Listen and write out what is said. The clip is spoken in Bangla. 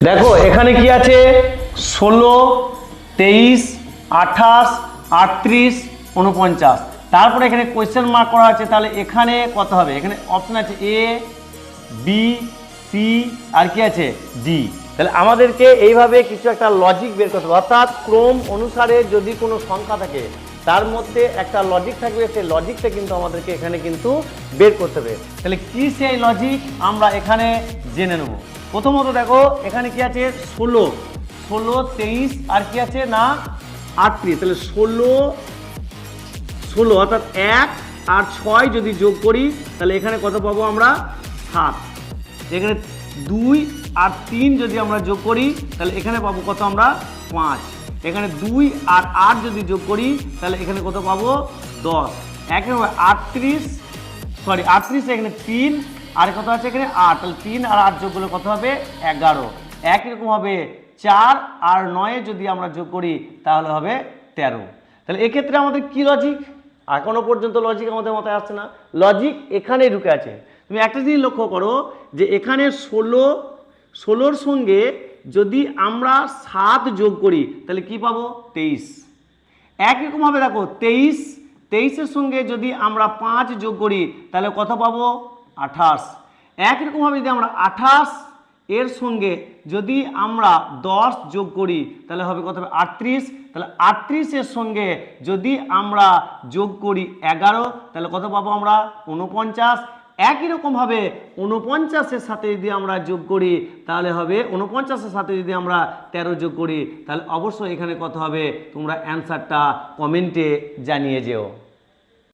দেখো এখানে কি আছে 16, 23, 28, 38, 49। তারপরে এখানে কোয়েশ্চেন মার্ক করা আছে, তাহলে এখানে কত হবে? এখানে অপশন আছে এ, বি, সি আর কি আছে ডি। তাহলে আমাদেরকে এইভাবে কিছু একটা লজিক বের করতে হবে, অর্থাৎ ক্রম অনুসারে যদি কোনো সংখ্যা থাকে তার মধ্যে একটা লজিক থাকবে, সেই লজিকটা কিন্তু আমাদেরকে এখানে কিন্তু বের করতে হবে। তাহলে কি সেই লজিক আমরা এখানে জেনে নেব। প্রথমত দেখো এখানে কি আছে 16, 23 আর কি আছে না 38। তাহলে 16 অর্থাৎ 1 আর 6 যদি যোগ করি তাহলে এখানে কত পাবো আমরা 7। এখানে 2 আর 3 যদি আমরা যোগ করি তাহলে এখানে পাবো কত আমরা 5। এখানে 2 আর 8 যদি যোগ করি তাহলে এখানে কত পাবো 10। একইভাবে 38 এখানে 3 আর কত আছে এখানে 8, তাহলে 3 আর 8 যোগ করলে কত হবে 11। একই রকম হবে 4 আর 9 যদি আমরা যোগ করি তাহলে হবে 13। তাহলে এক্ষেত্রে আমাদের কি লজিক? এখনো পর্যন্ত লজিক আমাদের মাথায় আসছে না, লজিক এখানেই ঢুকে আছে। তুমি একটা জিনিস লক্ষ্য করো যে এখানে 16-র সঙ্গে যদি আমরা 7 যোগ করি তাহলে কি পাবো 23। একই রকমভাবে দেখো 23-এর সঙ্গে যদি আমরা 5 যোগ করি তাহলে কত পাবো 28। একই রকমভাবে যদি আমরা 28 এর সঙ্গে যদি আমরা 10 যোগ করি তাহলে হবে কত হবে 38। তাহলে 38-এর সঙ্গে যদি আমরা যোগ করি 11 তাহলে কত পাবো আমরা 49। একই রকমভাবে 49-এর সাথে যদি আমরা যোগ করি তাহলে হবে 49-এর সাথে যদি আমরা 13 যোগ করি তাহলে অবশ্যই এখানে কত হবে তোমরা অ্যান্সারটা কমেন্টে জানিয়ে যেও।